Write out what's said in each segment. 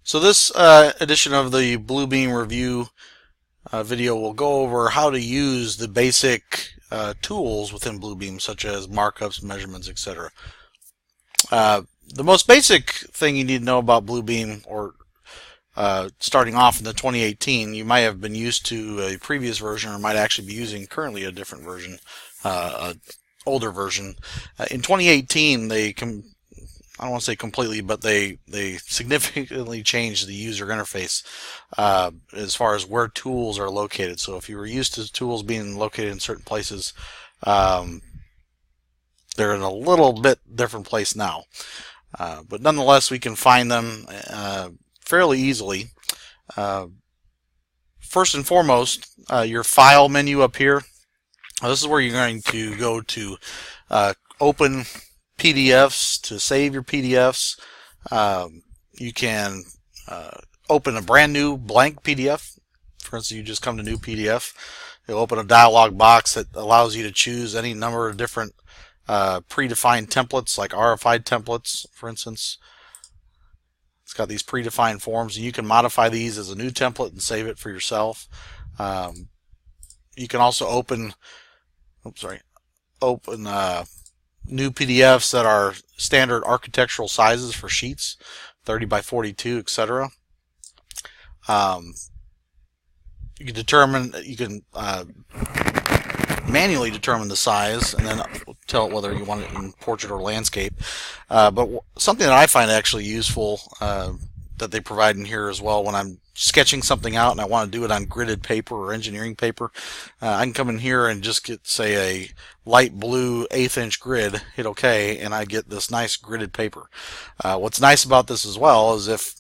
So this edition of the Bluebeam review video will go over how to use the basic tools within Bluebeam, such as markups, measurements, etc. The most basic thing you need to know about Bluebeam, or starting off in the 2018, you might have been used to a previous version, or might actually be using currently a different version, an older version. In 2018, I don't want to say completely, but they significantly changed the user interface as far as where tools are located. So if you were used to tools being located in certain places, they're in a little bit different place now. But nonetheless, we can find them fairly easily. First and foremost, your file menu up here. This is where you're going to go to open PDFs to save your PDFs. You can open a brand new blank PDF. For instance, you just come to new PDF. It'll open a dialog box that allows you to choose any number of different predefined templates, like RFI templates, for instance. It's got these predefined forms, and you can modify these as a new template and save it for yourself. You can also open new PDFs that are standard architectural sizes for sheets, 30 by 42, etc. You can manually determine the size, and then tell it whether you want it in portrait or landscape. But something that I find actually useful that they provide in here as well, when I'm sketching something out and I want to do it on gridded paper or engineering paper, I can come in here and just get, say, a light blue 1/8 inch grid, hit OK, and I get this nice gridded paper. What's nice about this as well is if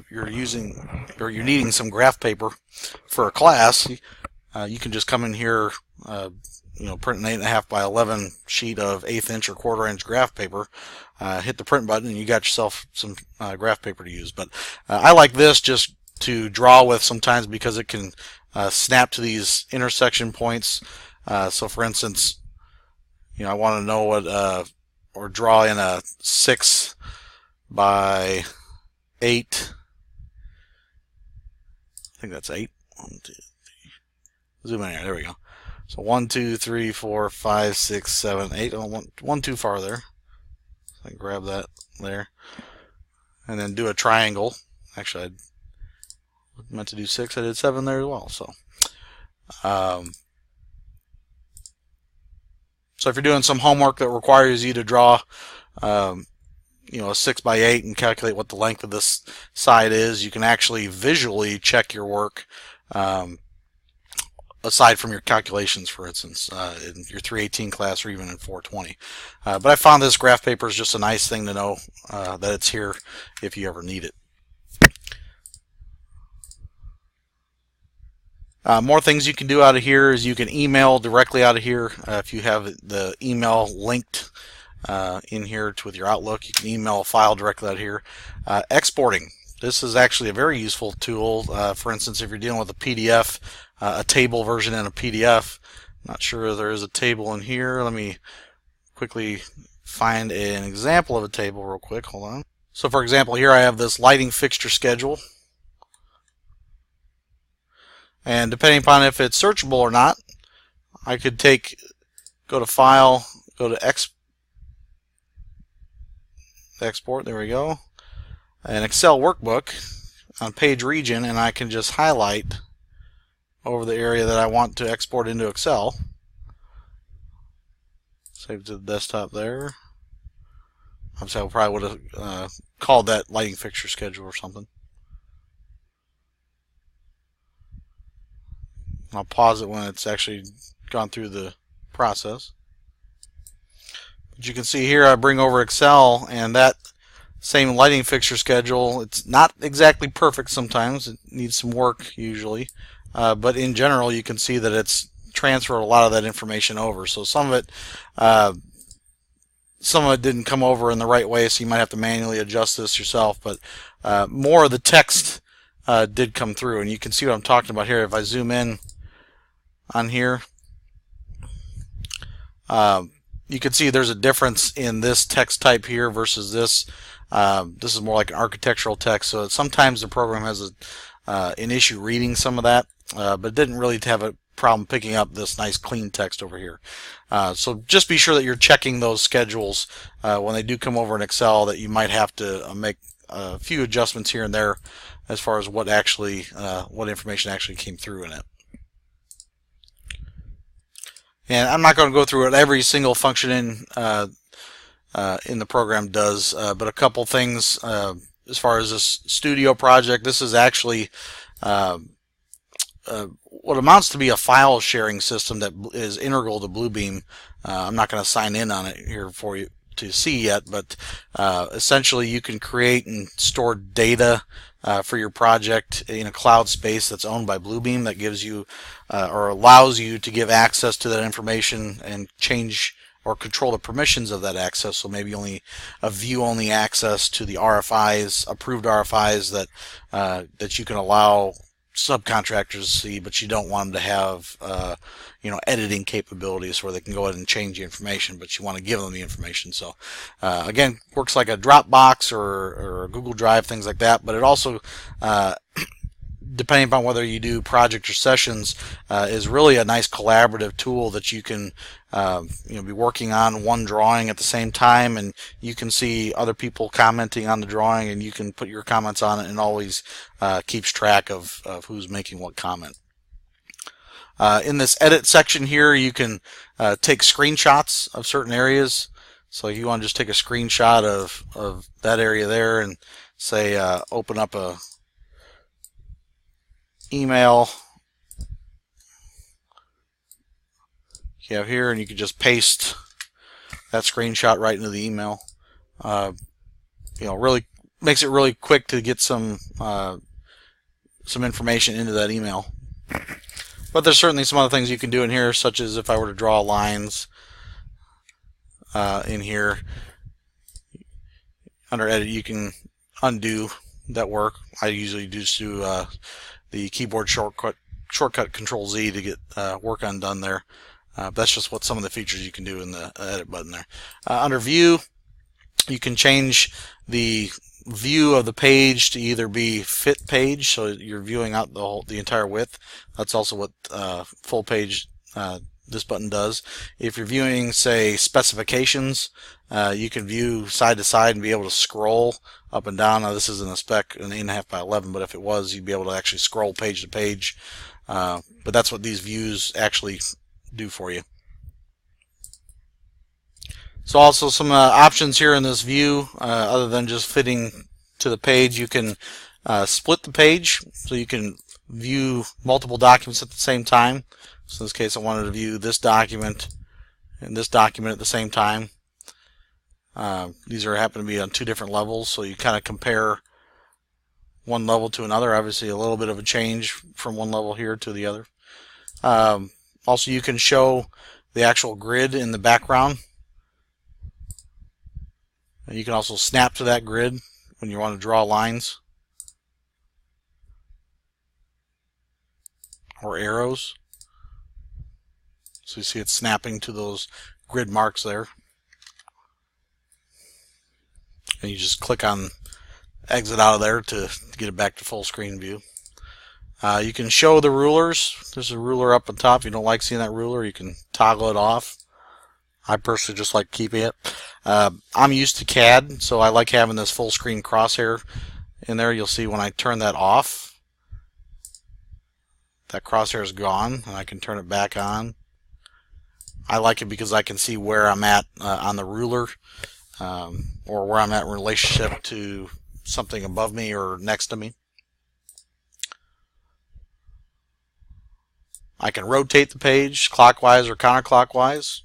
you're needing some graph paper for a class, you can just come in here, print an 8.5 by 11 sheet of 1/8 inch or 1/4 inch graph paper, hit the print button, and you got yourself some graph paper to use. But I like this just to draw with sometimes, because it can snap to these intersection points. So for instance, I want to know what, or draw in a 6 by 8. I think that's 8. 1, 2, 3. Zoom in here. There we go. So 1, 2, 3, 4, 5, 6, 7, 8. Oh, one too far there. So I can grab that there, and then do a triangle. Actually, I meant to do 6. I did 7 there as well. So, so if you're doing some homework that requires you to draw, a 6 by 8 and calculate what the length of this side is, you can actually visually check your work. Aside from your calculations, for instance, in your 318 class or even in 420. But I found this graph paper is just a nice thing to know that it's here if you ever need it. More things you can do out of here is you can email directly out of here. If you have the email linked in here with your Outlook, you can email a file directly out of here. Exporting. This is actually a very useful tool. For instance, if you're dealing with a PDF, a table version in a PDF. Not sure if there is a table in here. Let me quickly find an example of a table real quick. Hold on. So for example, here I have this lighting fixture schedule. And depending upon if it's searchable or not, I could go to File, go to Export, there we go, an Excel workbook on page region, and I can just highlight over the area that I want to export into Excel. Save to the desktop there. Obviously, I probably would have called that lighting fixture schedule or something. I'll pause it when it's actually gone through the process. But you can see here I bring over Excel, and that same lighting fixture schedule, it's not exactly perfect sometimes. It needs some work usually. But in general, you can see that it's transferred a lot of that information over. So some of it didn't come over in the right way, so you might have to manually adjust this yourself. But more of the text did come through, and you can see what I'm talking about here. If I zoom in on here, you can see there's a difference in this text type here versus this. This is more like an architectural text, so sometimes the program has an issue reading some of that, but it didn't really have a problem picking up this nice clean text over here. So just be sure that you're checking those schedules when they do come over in Excel, that you might have to make a few adjustments here and there as far as what information actually came through in it. And I'm not going to go through what every single function in the program does, but a couple things as far as this studio project. This is actually what amounts to be a file sharing system that is integral to Bluebeam. I'm not going to sign in on it here for you to see yet, but essentially you can create and store data for your project in a cloud space that's owned by Bluebeam, that gives you or allows you to give access to that information and change or control the permissions of that access. So maybe only a view-only access to the RFIs, approved RFIs that you can allow subcontractors to see, but you don't want them to have editing capabilities where they can go ahead and change the information, but you want to give them the information. So again, works like a Dropbox or a Google Drive, things like that, but it also depending upon whether you do project or sessions, is really a nice collaborative tool that you can be working on one drawing at the same time, and you can see other people commenting on the drawing, and you can put your comments on it, and always keeps track of who's making what comment. In this edit section here, you can take screenshots of certain areas. So if you want to just take a screenshot of that area there and say open up a email you have here, and you can just paste that screenshot right into the email. Really makes it really quick to get some information into that email. But there's certainly some other things you can do in here, such as if I were to draw lines in here under edit, you can undo that work. I usually just do the keyboard shortcut Control Z to get work undone there. That's just what some of the features you can do in the edit button there. Under view, you can change the view of the page to either be fit page, so you're viewing out the entire width. That's also what full page this button does. If you're viewing, say, specifications, you can view side to side and be able to scroll up and down. Now this isn't a spec, an 8.5 by 11, but if it was, you'd be able to actually scroll page to page. But that's what these views actually do for you. So also some options here in this view, other than just fitting to the page. You can split the page, so you can view multiple documents at the same time. So in this case, I wanted to view this document and this document at the same time. These happen to be on two different levels, so you kind of compare one level to another. Obviously, a little bit of a change from one level here to the other. Also, you can show the actual grid in the background. And you can also snap to that grid when you want to draw lines or arrows. So you see it's snapping to those grid marks there. And you just click on exit out of there to get it back to full screen view. You can show the rulers. There's a ruler up on top. If you don't like seeing that ruler, you can toggle it off. I personally just like keeping it. I'm used to CAD, so I like having this full screen crosshair in there. You'll see when I turn that off, that crosshair is gone, and I can turn it back on. I like it because I can see where I'm at on the ruler, or where I'm at in relationship to something above me or next to me. I can rotate the page clockwise or counterclockwise.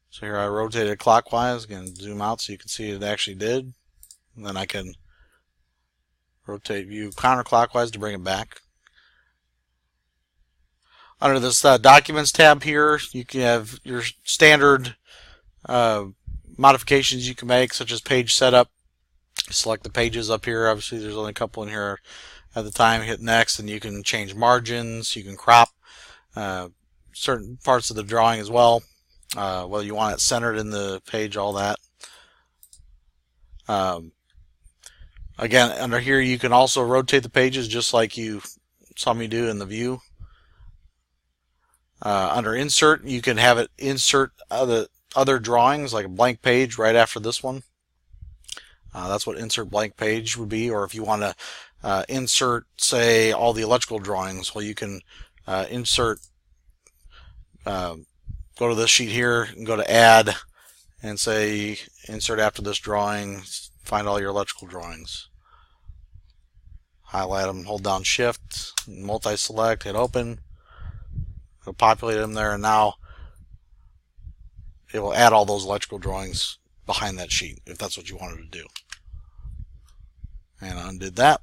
So here I rotated clockwise. Again, zoom out so you can see it actually did. And then I can rotate view counterclockwise to bring it back. Under this Documents tab here, you can have your standard modifications you can make, such as page setup. Select the pages up here. Obviously, there's only a couple in here at the time. Hit next, and you can change margins. You can crop certain parts of the drawing as well, whether you want it centered in the page, all that. Again, under here you can also rotate the pages just like you saw me do in the view. Under insert, you can have it insert other drawings, like a blank page right after this one. That's what insert blank page would be. Or if you want to insert, say, all the electrical drawings, well, you can insert, go to this sheet here and go to add and say insert after this drawing, find all your electrical drawings. Highlight them, hold down shift, multi-select, hit open. It'll populate them there, and now it will add all those electrical drawings behind that sheet if that's what you wanted to do. And I undid that.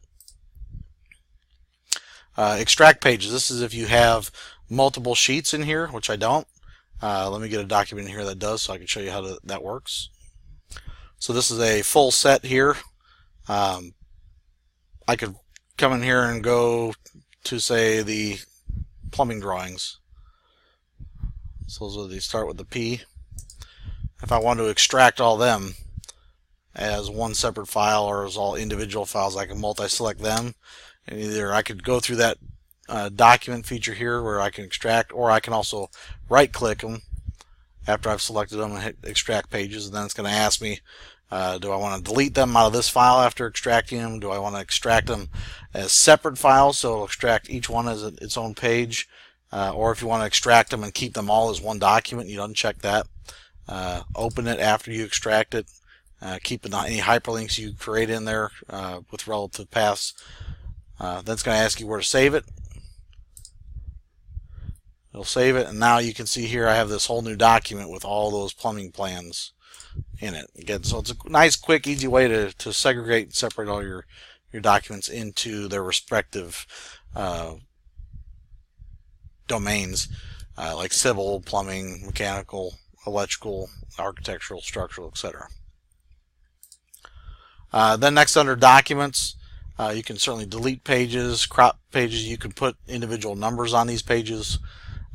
Extract pages. This is if you have multiple sheets in here, which I don't. Let me get a document in here that does, so I can show you how that works. So this is a full set here. I could come in here and go to, say, the plumbing drawings. So those are the start with the P. If I want to extract all them as one separate file or as all individual files, I can multi-select them. And either I could go through that document feature here where I can extract, or I can also right-click them after I've selected them and hit extract pages, and then it's going to ask me, do I want to delete them out of this file after extracting them? Do I want to extract them as separate files, so it'll extract each one as its own page? Or if you want to extract them and keep them all as one document, you uncheck that. Open it after you extract it. Keep any hyperlinks you create in there with relative paths. Then it's going to ask you where to save it. It'll save it, and now you can see here I have this whole new document with all those plumbing plans in it. Again, so it's a nice, quick, easy way to segregate and separate all your documents into their respective domains, like civil, plumbing, mechanical, electrical, architectural, structural, etc. Then next, under documents, you can certainly delete pages, crop pages. You can put individual numbers on these pages.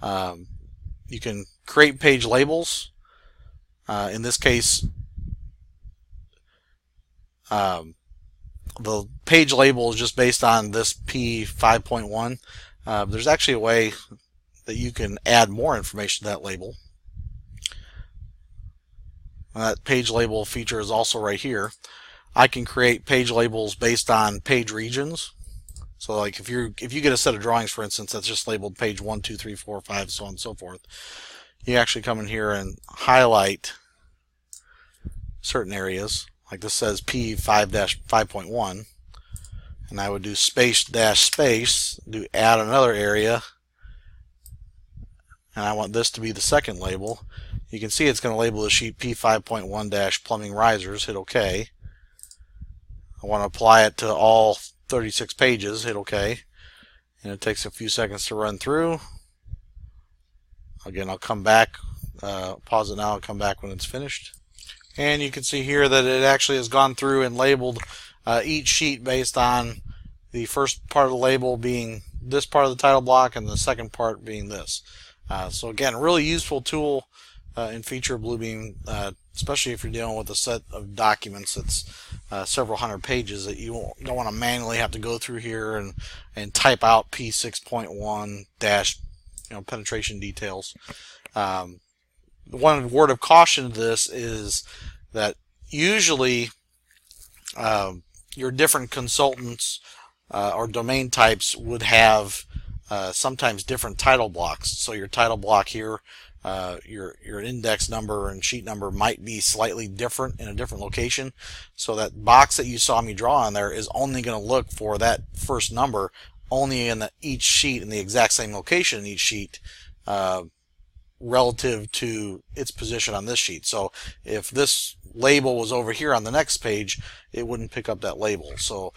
You can create page labels. In this case, the page label is just based on this P 5.1. There's actually a way that you can add more information to that label. That page label feature is also right here. I can create page labels based on page regions. So like if you get a set of drawings, for instance, that's just labeled page 1, 2, 3, 4, 5, so on and so forth, you actually come in here and highlight certain areas. Like this says P5-5.1, and I would do space dash space, do add another area, and I want this to be the second label. You can see it's going to label the sheet P5.1 plumbing risers. Hit OK. I want to apply it to all 36 pages. Hit OK, and it takes a few seconds to run through. Again, I'll come back, pause it now, I'll come back when it's finished. And you can see here that it actually has gone through and labeled each sheet based on the first part of the label being this part of the title block and the second part being this. So again, a really useful tool and feature of Bluebeam, especially if you're dealing with a set of documents that's several hundred pages that you don't want to manually have to go through here and type out P6.1 dash penetration details. One word of caution to this is that usually your different consultants or domain types would have sometimes different title blocks. So your title block here, your index number and sheet number might be slightly different in a different location. So that box that you saw me draw on there is only going to look for that first number only in each sheet in the exact same location in each sheet relative to its position on this sheet. So if this label was over here on the next page, it wouldn't pick up that label. So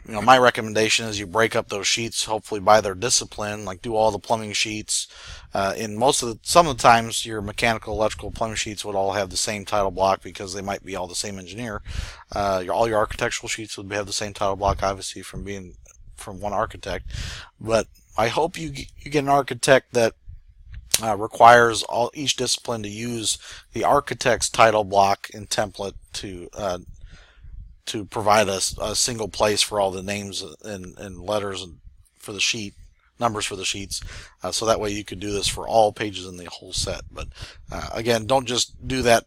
my recommendation is you break up those sheets, hopefully by their discipline, like do all the plumbing sheets. Some of the times your mechanical, electrical, plumbing sheets would all have the same title block because they might be all the same engineer. All your architectural sheets would have the same title block, obviously from being from one architect. But I hope you get an architect that requires each discipline to use the architect's title block and template to to provide a single place for all the names and letters for the sheet, numbers for the sheets, so that way you could do this for all pages in the whole set. But again, don't just do that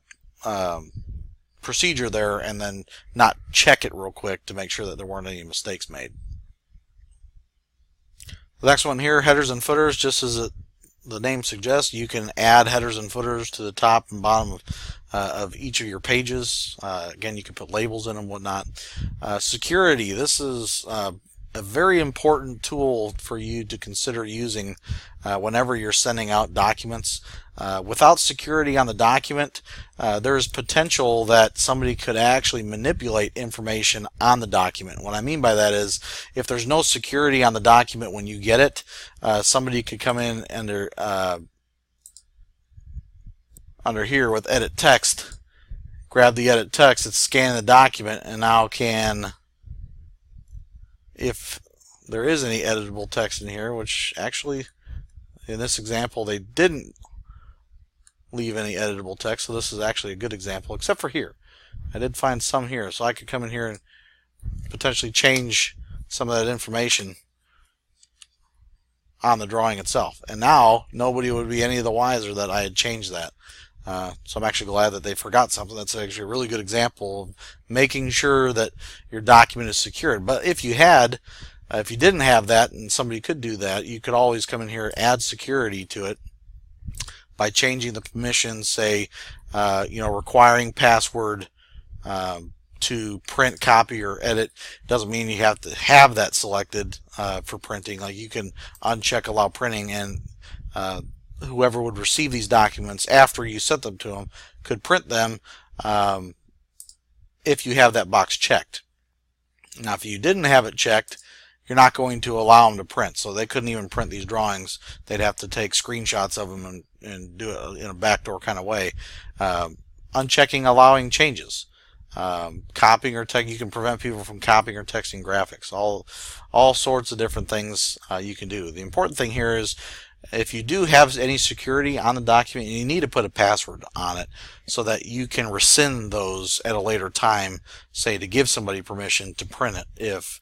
procedure there and then not check it real quick to make sure that there weren't any mistakes made. The next one here, headers and footers, just as the name suggests, you can add headers and footers to the top and bottom of each of your pages. Again, you can put labels in and whatnot. Security, this is a very important tool for you to consider using whenever you're sending out documents. Without security on the document, there's potential that somebody could actually manipulate information on the document. What I mean by that is, if there's no security on the document when you get it, somebody could come in under here with edit text, grab the edit text, it's scanning the document, and now can, if there is any editable text in here, which actually in this example they didn't leave any editable text, so this is actually a good example, except for here. I did find some here, so I could come in here and potentially change some of that information on the drawing itself, and now nobody would be any the wiser that I had changed that. So I'm actually glad that they forgot something. That's actually a really good example of making sure that your document is secured. But if you didn't have that and somebody could do that, you could always come in here, add security to it by changing the permissions, say, requiring password to print, copy, or edit. Doesn't mean you have to have that selected for printing. Like, you can uncheck allow printing, and whoever would receive these documents after you sent them to them could print them if you have that box checked. Now, if you didn't have it checked, you're not going to allow them to print, so they couldn't even print these drawings. They'd have to take screenshots of them and do it in a backdoor kind of way. Unchecking allowing changes. Copying or texting, you can prevent people from copying or texting graphics. All sorts of different things you can do. The important thing here is, if you do have any security on the document, you need to put a password on it so that you can rescind those at a later time, say to give somebody permission to print it if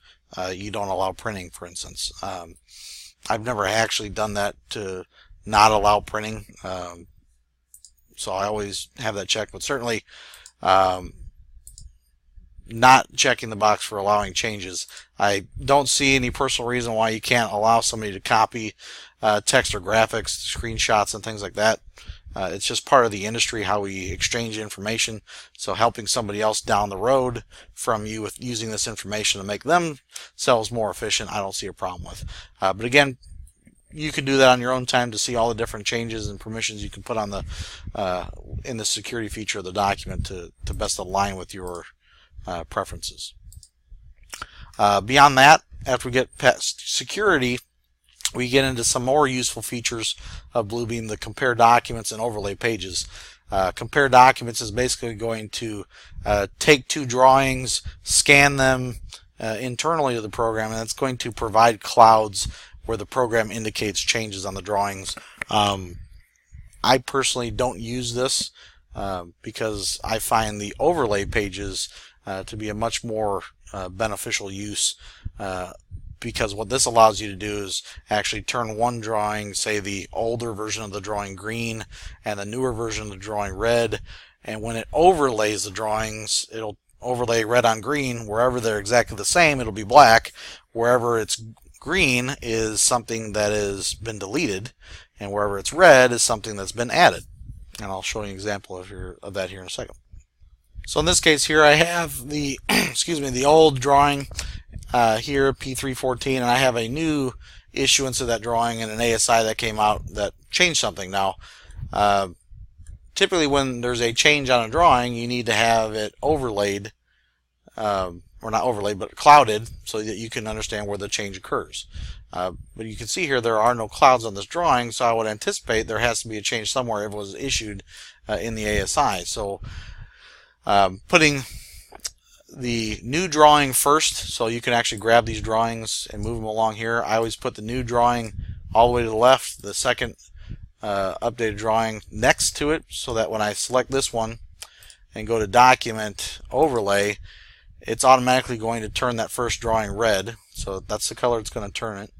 you don't allow printing, for instance. I've never actually done that to not allow printing, so I always have that checked, but certainly not checking the box for allowing changes. I don't see any personal reason why you can't allow somebody to copy text or graphics, screenshots, and things like that. It's just part of the industry, how we exchange information. So helping somebody else down the road from you with using this information to make themselves more efficient, I don't see a problem with. But again, you can do that on your own time to see all the different changes and permissions you can put on the in the security feature of the document to best align with your preferences. Beyond that, after we get past security, we get into some more useful features of Bluebeam, the compare documents and overlay pages. Compare documents is basically going to take two drawings, scan them internally to the program, and it's going to provide clouds where the program indicates changes on the drawings. I personally don't use this because I find the overlay pages to be a much more beneficial use, because what this allows you to do is actually turn one drawing, say the older version of the drawing, green, and the newer version of the drawing, red, and when it overlays the drawings, it'll overlay red on green. Wherever they're exactly the same, it'll be black. Wherever it's green is something that has been deleted, and wherever it's red is something that's been added. And I'll show you an example of that here in a second. So in this case here, I have the the old drawing here, P314, and I have a new issuance of that drawing and an ASI that came out that changed something. Now, typically when there's a change on a drawing, you need to have it overlaid, or not overlaid, but clouded, so that you can understand where the change occurs. But you can see here there are no clouds on this drawing, so I would anticipate there has to be a change somewhere if it was issued in the ASI. So putting the new drawing first, so you can actually grab these drawings and move them along here. I always put the new drawing all the way to the left, the second updated drawing next to it, so that when I select this one and go to document overlay, it's automatically going to turn that first drawing red. So that's the color it's going to turn it.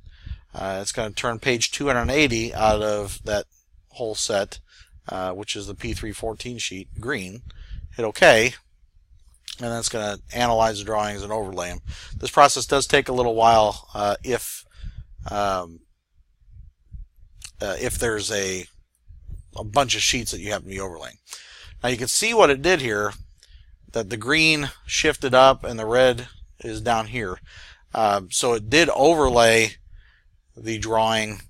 It's going to turn page 280 out of that whole set, which is the P314 sheet, green. Hit OK, and then it's going to analyze the drawings and overlay them. This process does take a little while if there's a bunch of sheets that you happen to be overlaying. Now you can see what it did here, that the green shifted up and the red is down here. So it did overlay the drawing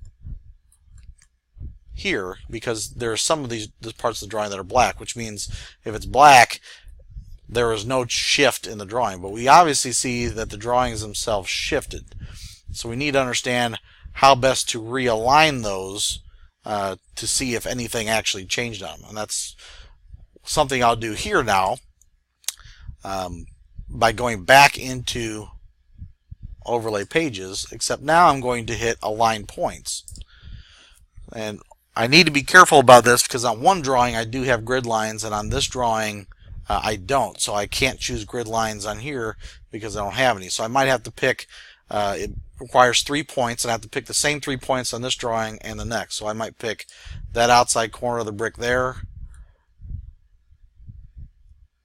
here because there are some of these parts of the drawing that are black, which means if it's black, there is no shift in the drawing. But we obviously see that the drawings themselves shifted. So we need to understand how best to realign those to see if anything actually changed on them. And that's something I'll do here now by going back into overlay pages, except now I'm going to hit align points. And I need to be careful about this because on one drawing I do have grid lines, and on this drawing I don't. So I can't choose grid lines on here because I don't have any. So I might have to pick, it requires 3 points, and I have to pick the same 3 points on this drawing and the next. So I might pick that outside corner of the brick there.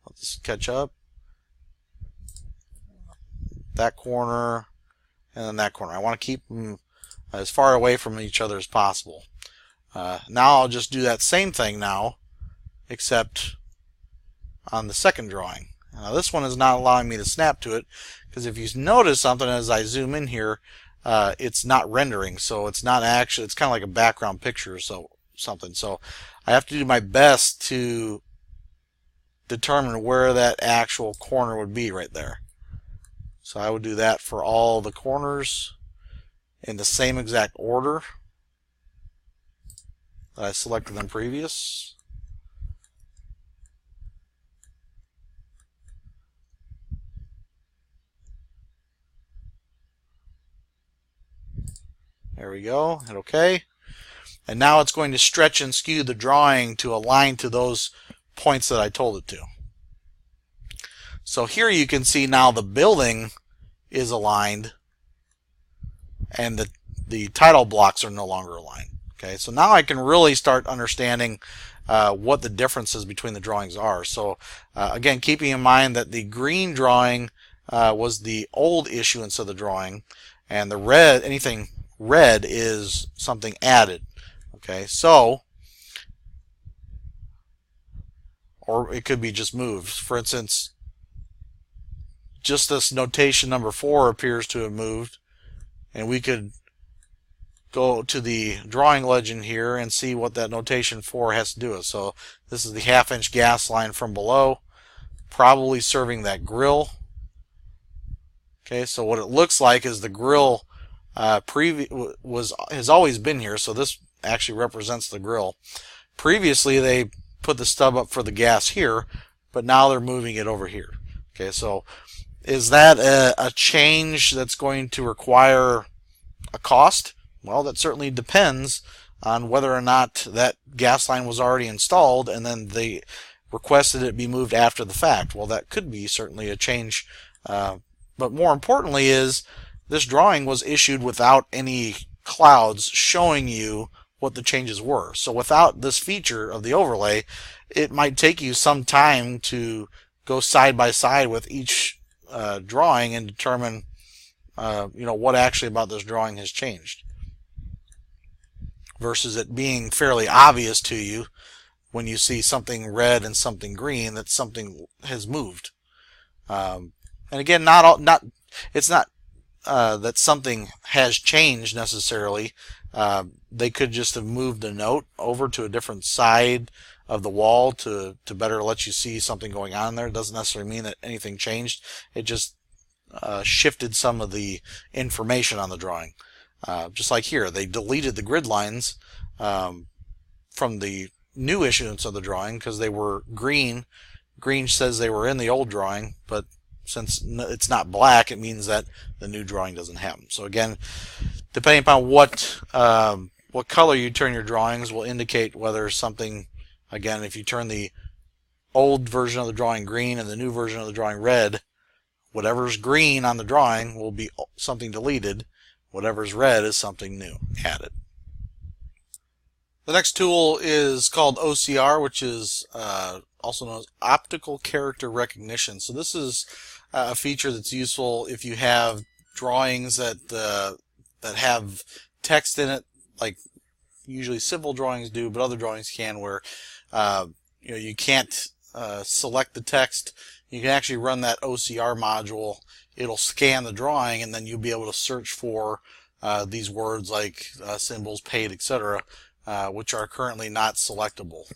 Let's catch up. That corner and then that corner. I want to keep them as far away from each other as possible. Now I'll just do that same thing now, except on the second drawing. Now this one is not allowing me to snap to it because if you notice something as I zoom in here, it's not rendering, so it's not actually, it's kind of like a background picture or something. So I have to do my best to determine where that actual corner would be right there. So I would do that for all the corners in the same exact order that I selected them previous. There we go. Hit OK. And now it's going to stretch and skew the drawing to align to those points that I told it to. So here you can see now the building is aligned and the title blocks are no longer aligned. Okay, so now I can really start understanding what the differences between the drawings are. So again, keeping in mind that the green drawing was the old issuance of the drawing, and the red, anything red, is something added. Okay, so, or it could be just moved. For instance, just this notation number 4 appears to have moved, and we could go to the drawing legend here and see what that notation 4 has to do with. So this is the 1/2 inch gas line from below, probably serving that grill. Okay, so what it looks like is the grill has always been here, so this actually represents the grill. Previously they put the stub up for the gas here, but now they're moving it over here. Okay, so is that a change that's going to require a cost? Well, that certainly depends on whether or not that gas line was already installed and then they requested it be moved after the fact. Well, that could be certainly a change. But more importantly is this drawing was issued without any clouds showing you what the changes were. So without this feature of the overlay, it might take you some time to go side by side with each drawing and determine what actually about this drawing has changed, versus it being fairly obvious to you when you see something red and something green that something has moved. And again, it's not that something has changed necessarily. They could just have moved a note over to a different side of the wall to better let you see something going on there. It doesn't necessarily mean that anything changed. It just shifted some of the information on the drawing. Just like here, they deleted the grid lines from the new issuance of the drawing because they were green. Green says they were in the old drawing, but since it's not black, it means that the new drawing doesn't have them. So again, depending upon what color you turn your drawings will indicate whether something, again, if you turn the old version of the drawing green and the new version of the drawing red, whatever's green on the drawing will be something deleted. Whatever's red is something new added. The next tool is called OCR, which is also known as optical character recognition. So this is a feature that's useful if you have drawings that have text in it, like usually civil drawings do, but other drawings can, where you can't select the text. You can actually run that OCR module. It'll scan the drawing, and then you'll be able to search for these words like symbols, paid, etc., which are currently not selectable.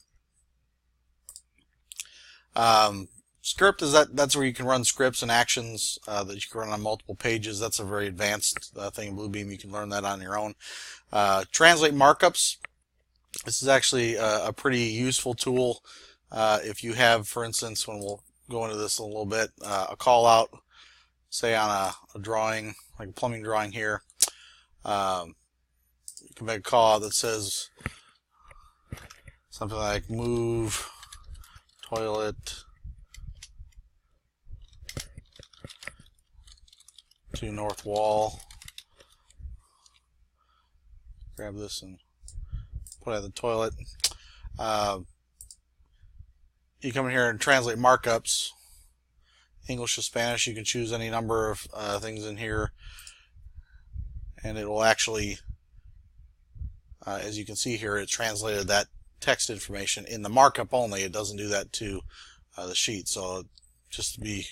Script is that's where you can run scripts and actions that you can run on multiple pages. That's a very advanced thing in Bluebeam. You can learn that on your own. Translate markups. This is actually a pretty useful tool if you have, for instance, when we'll go into this a little bit, a call out, say on a drawing, like a plumbing drawing here. You can make a call out that says something like move toilet to north wall. Grab this and put it in the toilet. You come in here and translate markups, English to Spanish. You can choose any number of things in here, and it will actually, as you can see here, it translated that text information in the markup only. It doesn't do that to the sheet. So just to be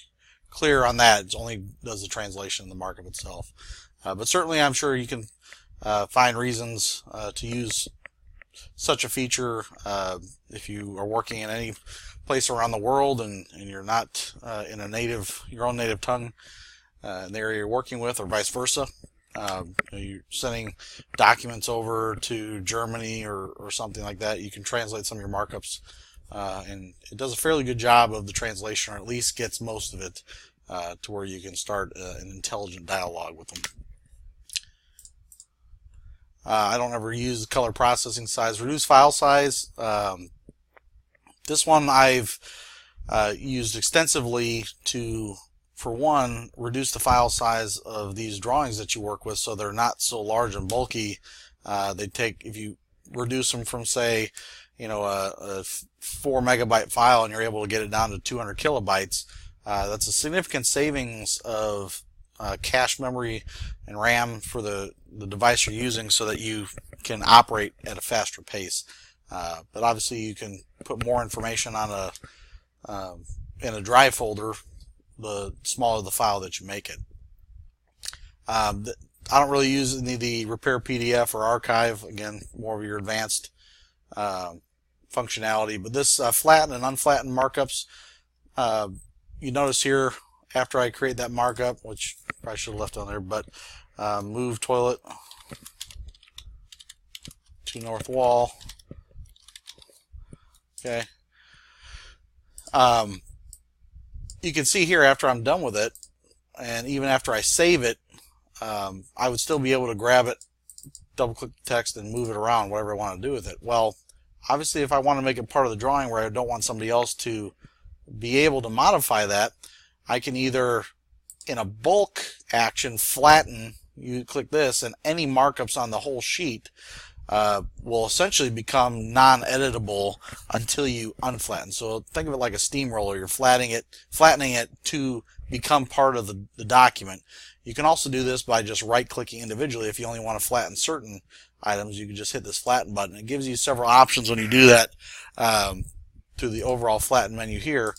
clear on that, it only does the translation in the markup itself. But certainly I'm sure you can find reasons to use such a feature if you are working in any place around the world and you're not in your own native tongue in the area you're working with, or vice versa. You're sending documents over to Germany or something like that. You can translate some of your markups, and it does a fairly good job of the translation, or at least gets most of it to where you can start an intelligent dialogue with them. I don't ever use color processing size. Reduce file size. This one I've used extensively to, for one, reduce the file size of these drawings that you work with so they're not so large and bulky. If you reduce them from, say, a 4 megabyte file and you're able to get it down to 200 kilobytes, that's a significant savings of cache memory and RAM for the device you're using, so that you can operate at a faster pace. But obviously you can put more information on in a drive folder, the smaller the file that you make it. I don't really use any of the repair PDF or archive. Again, more of your advanced functionality. But this flatten and unflatten markups, you notice here after I create that markup, which I probably should have left on there, but move toilet to north wall. Okay. You can see here after I'm done with it, and even after I save it, I would still be able to grab it, double click the text, and move it around, whatever I want to do with it. Well, obviously if I want to make it part of the drawing where I don't want somebody else to be able to modify that, I can either, in a bulk action, flatten. You click this, and any markups on the whole sheet will essentially become non-editable until you unflatten. So think of it like a steamroller. You're flattening it to become part of the document. You can also do this by just right-clicking individually. If you only want to flatten certain items, you can just hit this flatten button. It gives you several options when you do that through the overall flatten menu here,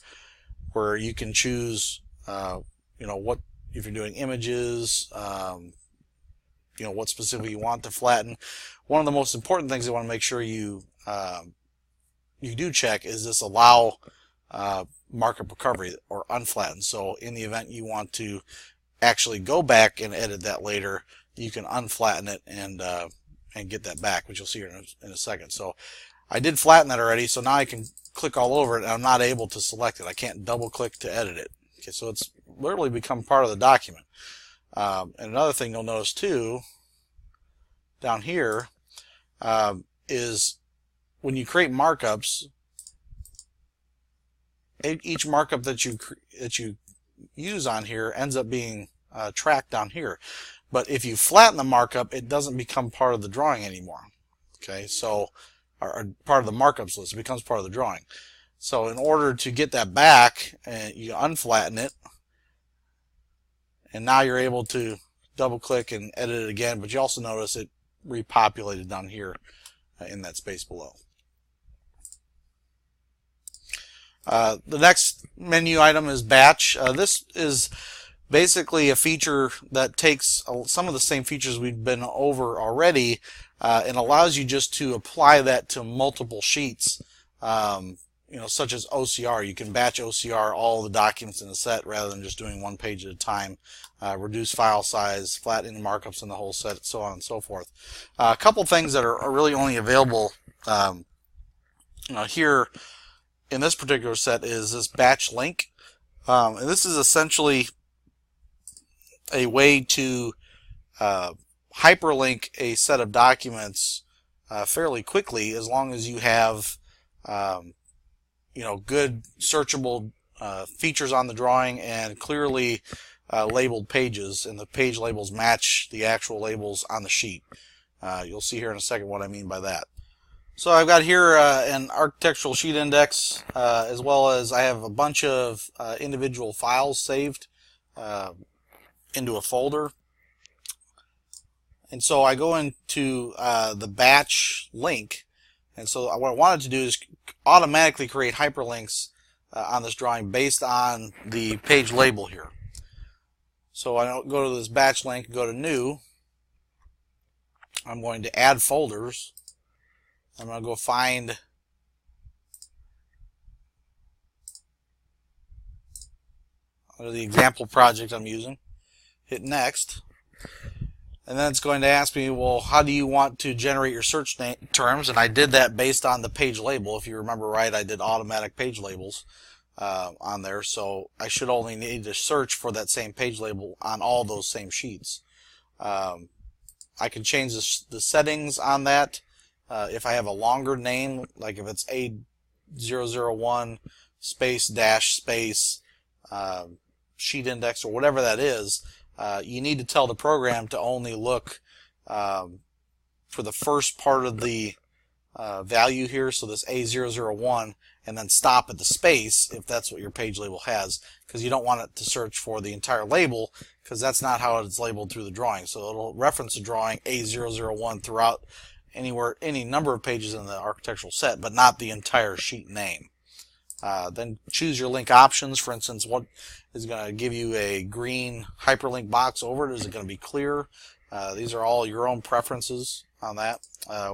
where you can choose what, if you're doing images, what specifically you want to flatten. One of the most important things I want to make sure you do check is this allow markup recovery, or unflatten. So in the event you want to actually go back and edit that later, you can unflatten it and get that back, which you'll see here in a second. So I did flatten that already, so now I can click all over it, and I'm not able to select it. I can't double click to edit it. Okay, so it's literally become part of the document. And another thing you'll notice too down here is when you create markups, each markup that you use on here ends up being tracked down here. But if you flatten the markup, it doesn't become part of the drawing anymore. Okay, so or part of the markups list, it becomes part of the drawing. So in order to get that back, you unflatten it, and now you're able to double click and edit it again, but you also notice it repopulated down here in that space below. The next menu item is batch. This is basically a feature that takes some of the same features we've been over already and allows you just to apply that to multiple sheets, such as OCR. You can batch OCR all the documents in a set rather than just doing one page at a time. Reduce file size, flattening markups in the whole set, so on and so forth. A couple things that are really only available here in this particular set is this batch link. And this is essentially a way to hyperlink a set of documents fairly quickly, as long as you have good searchable features on the drawing and clearly labeled pages, and the page labels match the actual labels on the sheet. You'll see here in a second what I mean by that. So I've got here an architectural sheet index, as well as I have a bunch of individual files saved into a folder. And so I go into the batch link, and so what I wanted to do is automatically create hyperlinks on this drawing based on the page label here. So I go to this batch link, go to new. I'm going to add folders. I'm going to go find under the example project I'm using, hit next, and then it's going to ask me, well, how do you want to generate your search terms? And I did that based on the page label. If you remember right, I did automatic page labels on there, so I should only need to search for that same page label on all those same sheets. I can change the settings on that. If I have a longer name, like if it's A001 space dash space sheet index or whatever that is, you need to tell the program to only look for the first part of the value here, so this A001, and then stop at the space if that's what your page label has, because you don't want it to search for the entire label, because that's not how it's labeled through the drawing. So it'll reference the drawing A001 throughout any number of pages in the architectural set, but not the entire sheet name. Then choose your link options. For instance, what is going to give you a green hyperlink box over it? Is it going to be clear? These are all your own preferences on that.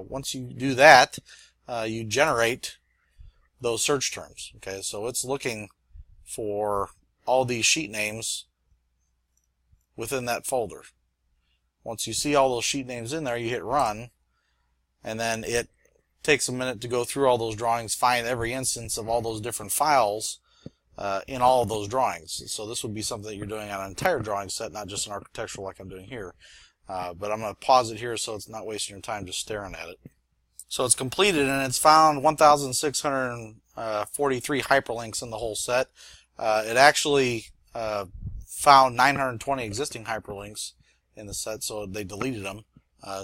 Once you do that, you generate those search terms. Okay, so it's looking for all these sheet names within that folder. Once you see all those sheet names in there, you hit run, and then it takes a minute to go through all those drawings, find every instance of all those different files in all of those drawings. So this would be something that you're doing on an entire drawing set, not just an architectural like I'm doing here. But I'm going to pause it here so it's not wasting your time just staring at it. So it's completed, and it's found 1,643 hyperlinks in the whole set. It actually found 920 existing hyperlinks in the set, so they deleted them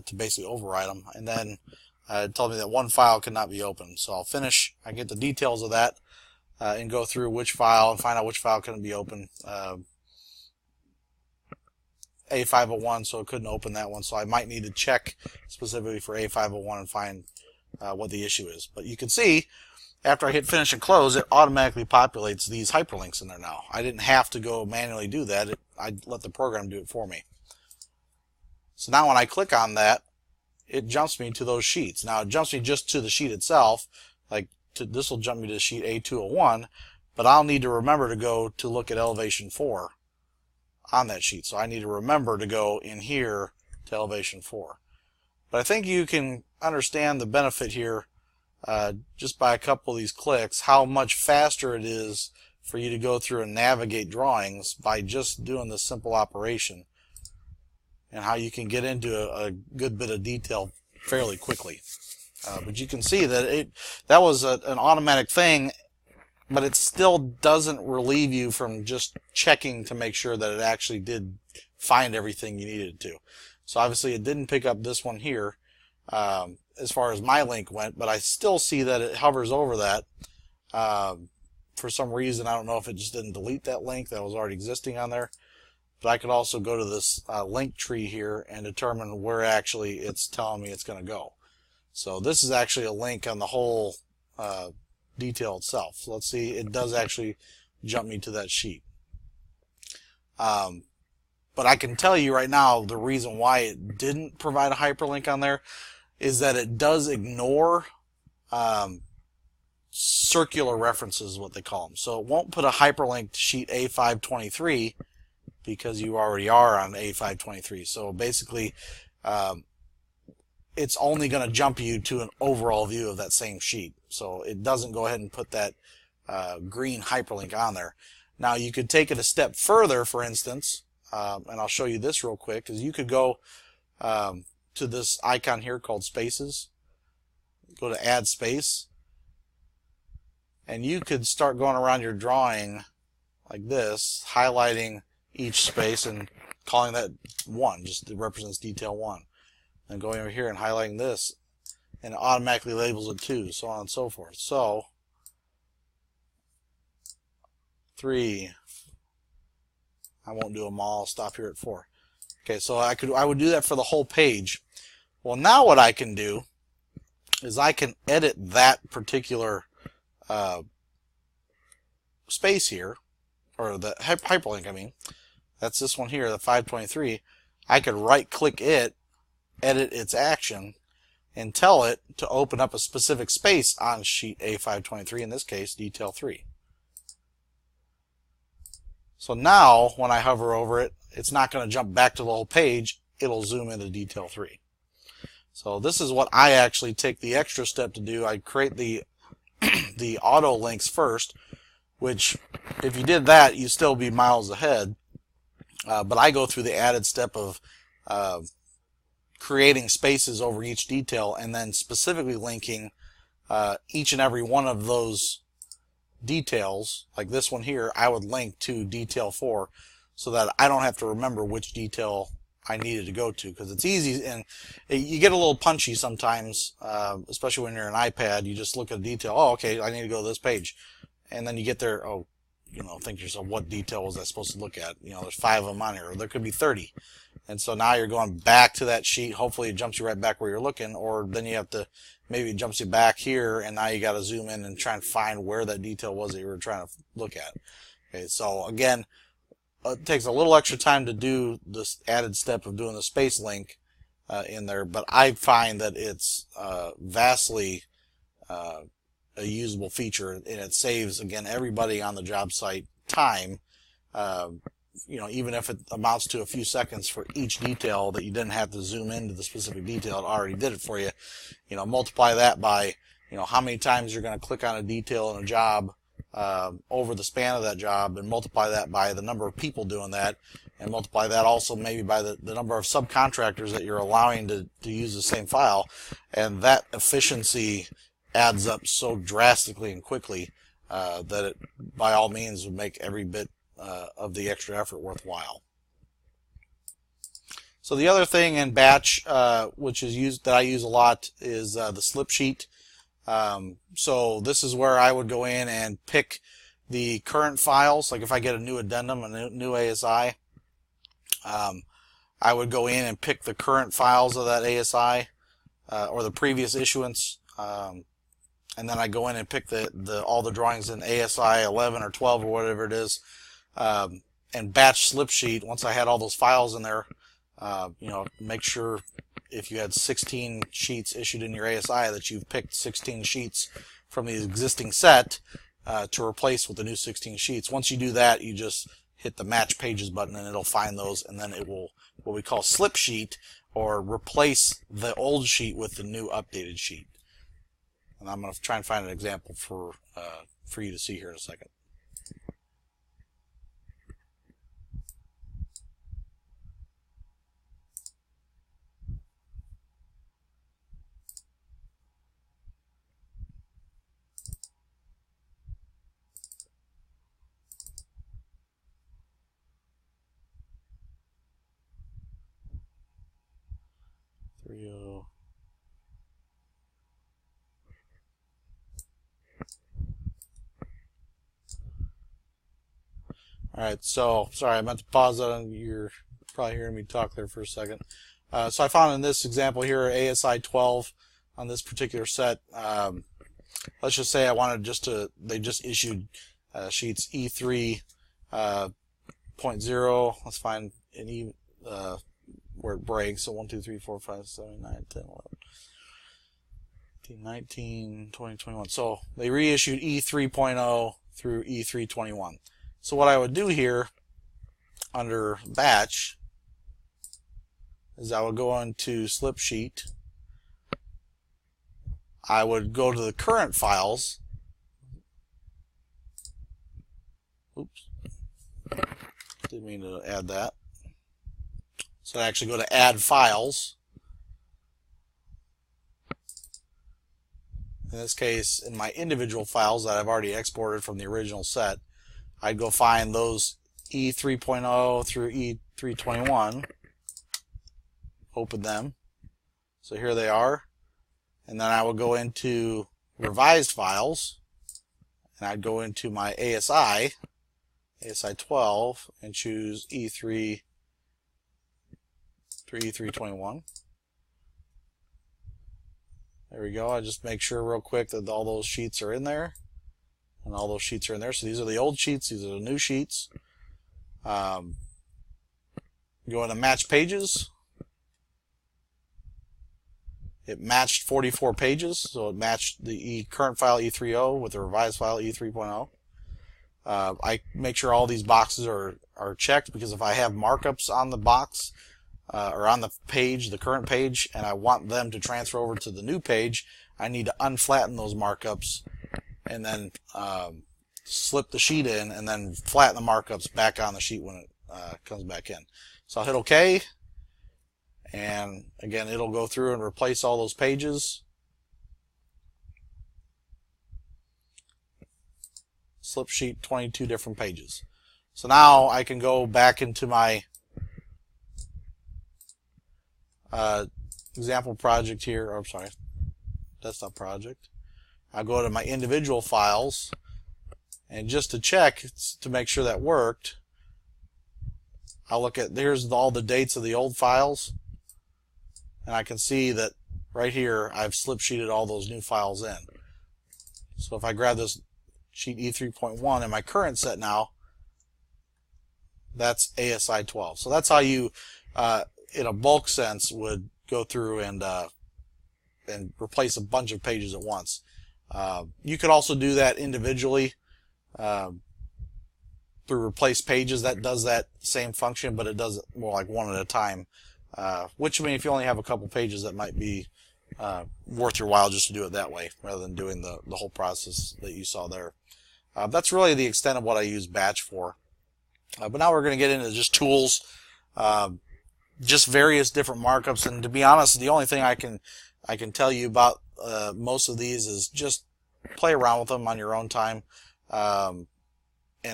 to basically override them. And then it told me that one file could not be opened. So I'll finish, I get the details of that, and go through which file and find out which file couldn't be opened. A501, so it couldn't open that one, so I might need to check specifically for A501 and find what the issue is. But you can see, after I hit finish and close, it automatically populates these hyperlinks in there now. I didn't have to go manually do that. I let the program do it for me. So now when I click on that, it jumps me to those sheets. Now it jumps me just to the sheet itself, this will jump me to sheet A201, but I'll need to remember to go to look at elevation 4 on that sheet. So I need to remember to go in here to elevation 4. But I think you can understand the benefit here just by a couple of these clicks, how much faster it is for you to go through and navigate drawings by just doing this simple operation, and how you can get into a good bit of detail fairly quickly. But you can see that that was an automatic thing but it still doesn't relieve you from just checking to make sure that it actually did find everything you needed to. So obviously it didn't pick up this one here as far as my link went, but I still see that it hovers over that. For some reason, I don't know if it just didn't delete that link that was already existing on there. But I could also go to this link tree here and determine where actually it's telling me it's going to go. So this is actually a link on the whole detail itself. So let's see, it does actually jump me to that sheet. But I can tell you right now the reason why it didn't provide a hyperlink on there is that it does ignore circular references, what they call them. So it won't put a hyperlink to sheet A523 because you already are on A523. So basically, it's only going to jump you to an overall view of that same sheet. So it doesn't go ahead and put that green hyperlink on there. Now you could take it a step further, for instance, and I'll show you this real quick, because you could go to this icon here called Spaces, go to Add Space, and you could start going around your drawing like this, highlighting each space and calling that 1, just it represents detail 1. And going over here and highlighting this, and it automatically labels it 2, so on and so forth. So 3, I won't do them all, I'll stop here at 4. Okay, so I would do that for the whole page. Well, now what I can do is I can edit that particular space here, or the hyperlink, I mean. That's this one here, the 523. I could right click it, edit its action, and tell it to open up a specific space on sheet A523, in this case detail 3. So now when I hover over it, it's not going to jump back to the whole page, it'll zoom into detail 3. So this is what I actually take the extra step to do. I create the the auto links first, which if you did that, you'd still be miles ahead. But I go through the added step of creating spaces over each detail and then specifically linking each and every one of those details. Like this one here, I would link to detail 4 so that I don't have to remember which detail I needed to go to, because it's easy and you get a little punchy sometimes, especially when you're an iPad. You just look at a detail, oh, okay, I need to go to this page, and then you get there, oh, think to yourself, what detail was I supposed to look at? There's 5 of them on here, or there could be 30. And so now you're going back to that sheet. Hopefully it jumps you right back where you're looking, or then you have to, maybe it jumps you back here, and now you got to zoom in and try and find where that detail was that you were trying to look at. Okay, so again, it takes a little extra time to do this added step of doing the space link in there, but I find that it's vastly a usable feature, and it saves, again, everybody on the job site time. Even if it amounts to a few seconds for each detail that you didn't have to zoom into the specific detail, it already did it for you. Multiply that by how many times you're going to click on a detail in a job over the span of that job, and multiply that by the number of people doing that, and multiply that also maybe by the number of subcontractors that you're allowing to use the same file, and that efficiency adds up so drastically and quickly that it by all means would make every bit of the extra effort worthwhile. So the other thing in batch which is that I use a lot is the slip sheet. So this is where I would go in and pick the current files. Like if I get a new addendum, a new ASI, I would go in and pick the current files of that ASI or the previous issuance, and then I go in and pick all the drawings in ASI 11 or 12 or whatever it is, and batch slip sheet. Once I had all those files in there, make sure if you had 16 sheets issued in your ASI that you've picked 16 sheets from the existing set to replace with the new 16 sheets. Once you do that, you just hit the match pages button and it'll find those, and then it will, what we call slip sheet, or replace the old sheet with the new updated sheet. And I'm going to try and find an example for you to see here in a second. Alright, so sorry, I meant to pause that, and you're probably hearing me talk there for a second. So I found in this example here ASI 12 on this particular set. Let's just say I wanted they just issued sheets E3 .0. Let's find an E where it breaks. So 1, 2, 3, 4, 5, 7, 9, 10, 11, 19, 20, 21. So they reissued E3.0 through E3.21. So what I would do here under batch is I would go into slip sheet. I would go to the current files. Oops. Didn't mean to add that. So I actually go to add files. In this case, in my individual files that I've already exported from the original set, I'd go find those E3.0 through E3.21, open them. So here they are. And then I would go into revised files, and I'd go into my ASI 12, and choose E3 through E3.21. There we go. I just make sure real quick that all those sheets are in there. And all those sheets are in there. So these are the old sheets. These are the new sheets. Go into match pages. It matched 44 pages. So it matched the current file E3.0 with the revised file E3.0. I make sure all these boxes are checked, because if I have markups on the box or on the page, the current page, and I want them to transfer over to the new page, I need to unflatten those markups and then slip the sheet in and then flatten the markups back on the sheet when it comes back in. So I'll hit OK, and again it'll go through and replace all those pages. Slip sheet, 22 different pages. So now I can go back into my example project here, or I'm sorry, desktop project. I'll go to my individual files, and just to check to make sure that worked, I'll look at, here's all the dates of the old files, and I can see that right here I've slip sheeted all those new files in. So if I grab this sheet E3.1 in my current set now, that's ASI 12. So that's how you, in a bulk sense, would go through and replace a bunch of pages at once. You could also do that individually through replace pages. That does that same function, but it does it more like one at a time. Which, I mean, if you only have a couple pages, that might be worth your while just to do it that way, rather than doing the whole process that you saw there. That's really the extent of what I use batch for. But now we're going to get into just tools, just various different markups. And to be honest, the only thing I can tell you about most of these is just play around with them on your own time and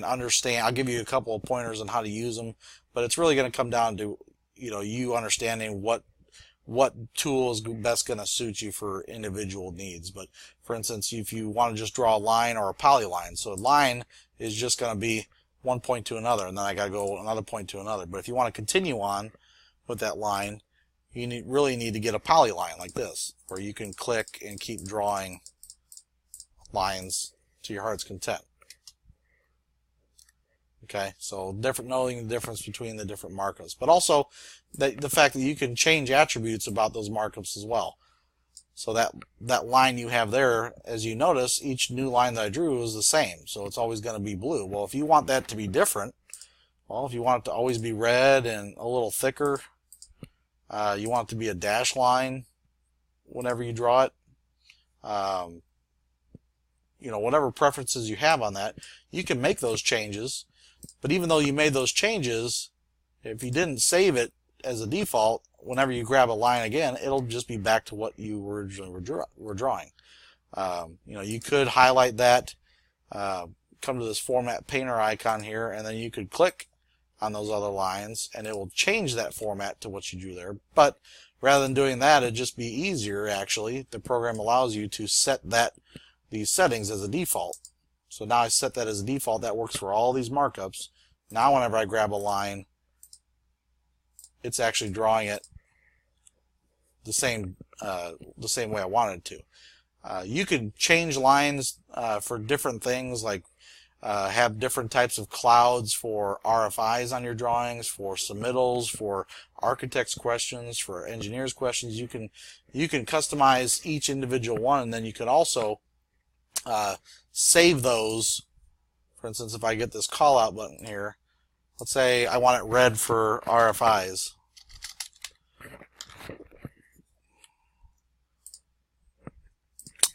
understand. I'll give you a couple of pointers on how to use them, but it's really going to come down to you understanding what tool is best going to suit you for individual needs. But for instance, if you want to just draw a line or a polyline, so a line is just going to be one point to another, and then I got to go another point to another. But if you want to continue on with that line, you really need to get a polyline like this, where you can click and keep drawing lines to your heart's content. Okay, so knowing the difference between the different markups, but also the fact that you can change attributes about those markups as well. So that line you have there, as you notice, each new line that I drew is the same, so it's always going to be blue. Well, if you want that to be different, if you want it to always be red and a little thicker, you want it to be a dash line whenever you draw it. Whatever preferences you have on that, you can make those changes. But even though you made those changes, if you didn't save it as a default, whenever you grab a line again, it'll just be back to what you originally were drawing. You could highlight that, come to this format painter icon here, and then you could click on those other lines, and it will change that format to what you drew there. But rather than doing that, it'd just be easier, actually. The program allows you to set these settings as a default. So now I set that as a default. That works for all these markups. Now whenever I grab a line, it's actually drawing it the same way I wanted it to. You can change lines for different things, like have different types of clouds for RFIs on your drawings, for submittals, for architects' questions, for engineers' questions. You can customize each individual one, and then you can also save those. For instance, if I get this call out button here, let's say I want it red for RFIs.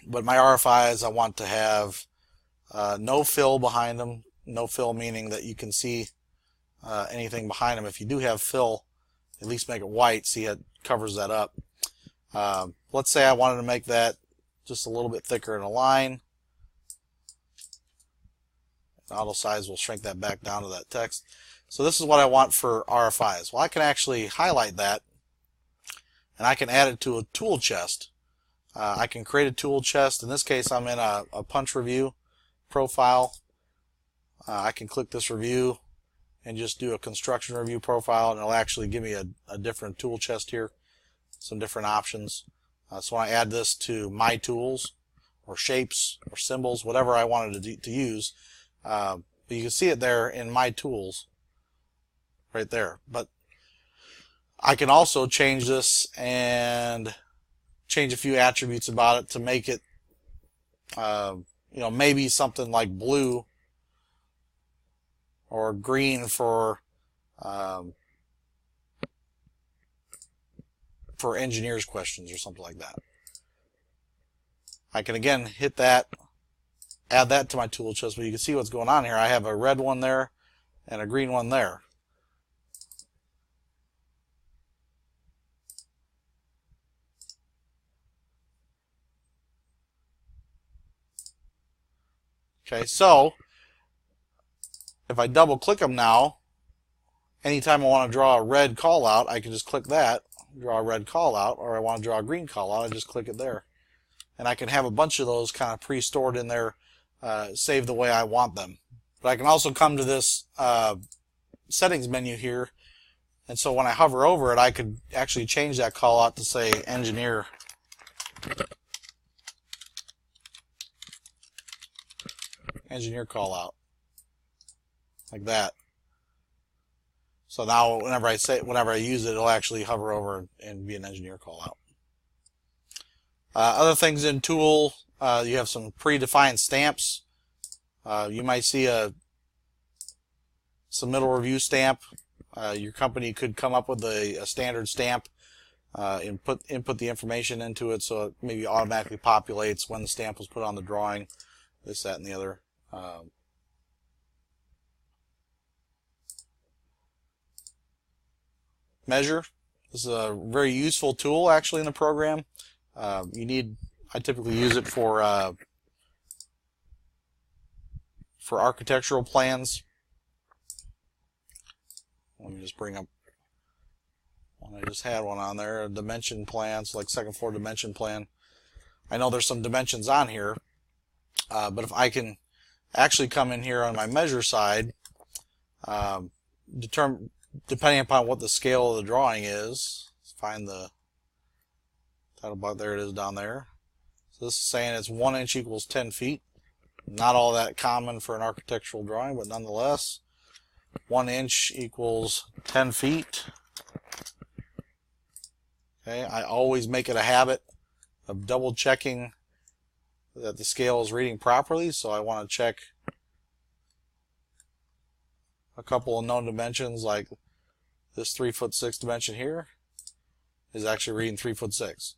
But my RFIs, I want to have no fill behind them. No fill meaning that you can see anything behind them. If you do have fill, at least make it white. See, it covers that up. Let's say I wanted to make that just a little bit thicker in a line. Auto size will shrink that back down to that text. So this is what I want for RFIs. Well, I can actually highlight that, and I can add it to a tool chest. I can create a tool chest. In this case, I'm in a punch review profile. I can click this review and just do a construction review profile, and it'll actually give me a different tool chest here, some different options. So when I add this to my tools, or shapes, or symbols, whatever I wanted to use, but you can see it there in my tools right there. But I can also change this and change a few attributes about it to make it maybe something like blue or green for engineers' questions or something like that. I can again hit that, add that to my tool chest, but you can see what's going on here. I have a red one there and a green one there. Okay, so if I double click them now, anytime I want to draw a red call out, I can just click that, draw a red call out, or I want to draw a green call out, I just click it there. And I can have a bunch of those kind of pre-stored in there, saved the way I want them. But I can also come to this settings menu here, and so when I hover over it, I could actually change that call out to say engineer. Engineer call out, like that. So now whenever I use it, it'll actually hover over and be an engineer call out. Other things in tool, you have some predefined stamps. You might see a submittal review stamp. Your company could come up with a standard stamp and input the information into it, so it maybe automatically populates when the stamp was put on the drawing, this, that, and the other. Measure. This is a very useful tool actually in the program. I typically use it for architectural plans. Let me just bring up one. I just had one on there, a dimension plan, so like second floor dimension plan. I know there's some dimensions on here, but if I can actually come in here on my measure side, depending upon what the scale of the drawing is, find the title block, there it is down there. So this is saying it's 1 inch equals 10 feet. Not all that common for an architectural drawing, but nonetheless, 1 inch equals 10 feet. Okay, I always make it a habit of double checking that the scale is reading properly, so I want to check a couple of known dimensions, like this 3'6" dimension here is actually reading 3'6".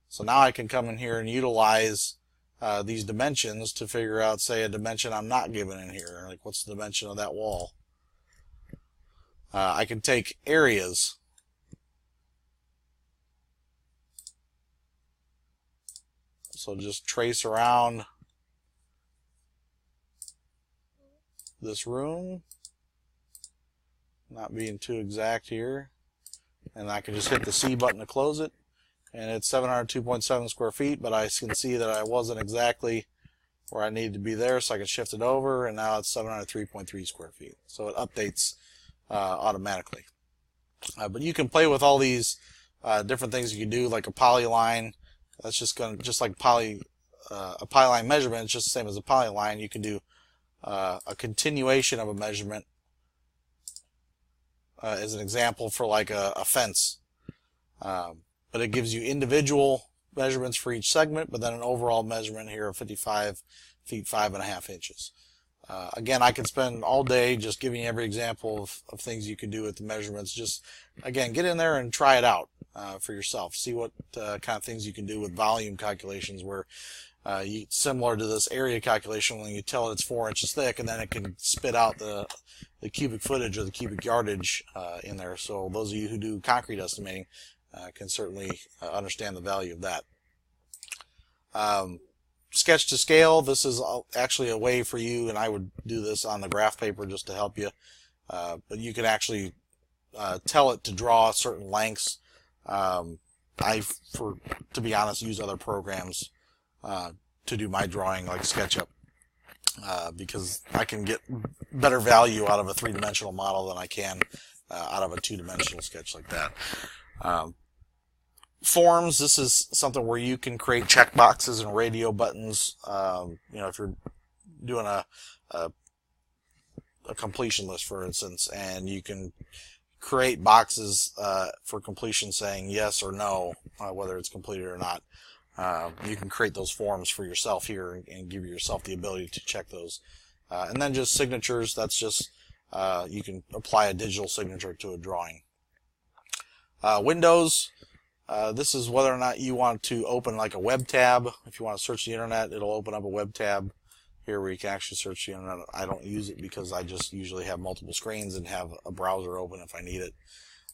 So now I can come in here and utilize these dimensions to figure out, say, a dimension I'm not given in here, like what's the dimension of that wall. I can take areas. So just trace around this room, not being too exact here, and I can just hit the C button to close it, and it's 702.7 square feet, but I can see that I wasn't exactly where I needed to be there, so I could shift it over, and now it's 703.3 square feet. So it updates automatically. But you can play with all these different things you can do, like a polyline. That's just like a polyline measurement. It's just the same as a polyline. You can do a continuation of a measurement as an example for like a fence. But it gives you individual measurements for each segment, but then an overall measurement here of 55 feet 5.5 inches. Again, I could spend all day just giving you every example of things you can do with the measurements. Just, again, get in there and try it out for yourself. See what kind of things you can do with volume calculations, where similar to this area calculation, when you tell it it's 4 inches thick, and then it can spit out the cubic footage or the cubic yardage in there. So those of you who do concrete estimating can certainly understand the value of that. Sketch to scale, this is actually a way for you, and I would do this on the graph paper just to help you, but you can actually tell it to draw certain lengths. To be honest, use other programs to do my drawing, like SketchUp, because I can get better value out of a three-dimensional model than I can out of a two-dimensional sketch like that. Forms, this is something where you can create checkboxes and radio buttons. If you're doing a completion list, for instance, and you can create boxes for completion saying yes or no, whether it's completed or not. You can create those forms for yourself here and give yourself the ability to check those. And then just signatures, that's just you can apply a digital signature to a drawing. Windows. This is whether or not you want to open like a web tab. If you want to search the internet, it'll open up a web tab here where you can actually search the internet. I don't use it because I just usually have multiple screens and have a browser open if I need it.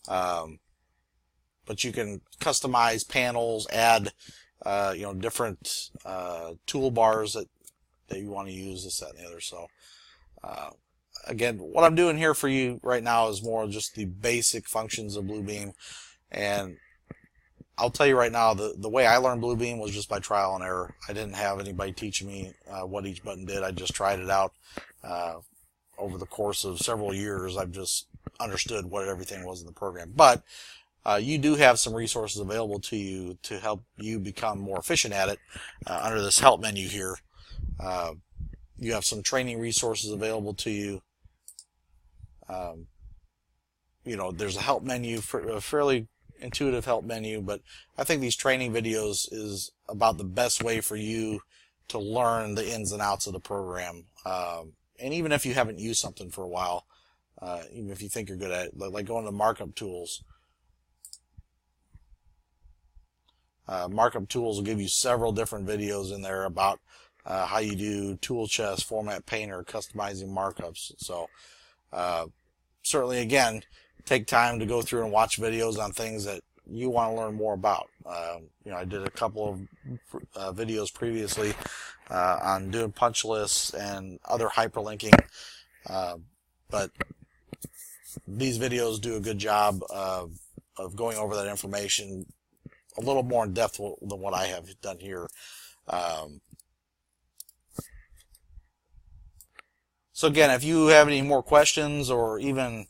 But you can customize panels, add different toolbars that you want to use, this, that, and the other. So again, what I'm doing here for you right now is more just the basic functions of Bluebeam. And I'll tell you right now, the way I learned Bluebeam was just by trial and error. I didn't have anybody teaching me what each button did. I just tried it out. Over the course of several years, I've just understood what everything was in the program. But you do have some resources available to you to help you become more efficient at it. Under this help menu here, you have some training resources available to you. There's a help menu, a fairly intuitive help menu, but I think these training videos is about the best way for you to learn the ins and outs of the program. And even if you haven't used something for a while, even if you think you're good at it, like going to markup tools. Markup tools will give you several different videos in there about how you do tool chest, format painter, customizing markups. So certainly, again, take time to go through and watch videos on things that you want to learn more about. I did a couple of videos previously on doing punch lists and other hyperlinking, but these videos do a good job of going over that information a little more in depth than what I have done here. So again, if you have any more questions, or even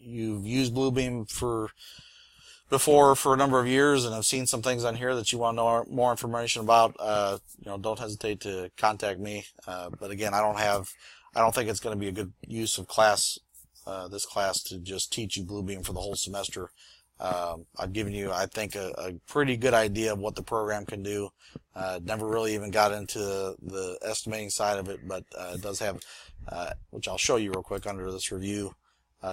you've used Bluebeam before for a number of years and have seen some things on here that you want to know more information about, don't hesitate to contact me. But again, I don't think it's going to be a good use of this class to just teach you Bluebeam for the whole semester. I've given you, I think, a pretty good idea of what the program can do. Never really even got into the estimating side of it, but it does have, which I'll show you real quick under this review,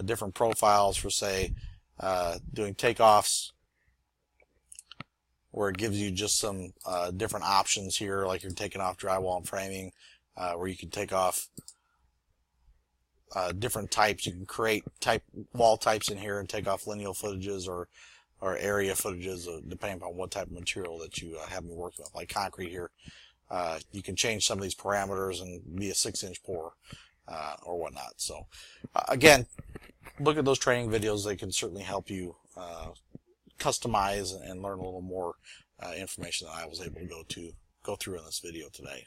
different profiles for, say, doing takeoffs, where it gives you just some different options here, like you're taking off drywall and framing, where you can take off different types. You can create wall types in here and take off lineal footages or area footages, depending upon what type of material that you have me working with. Like concrete here, you can change some of these parameters and be a 6-inch pour or whatnot. So again, look at those training videos. They can certainly help you customize and learn a little more information than I was able to go through in this video today.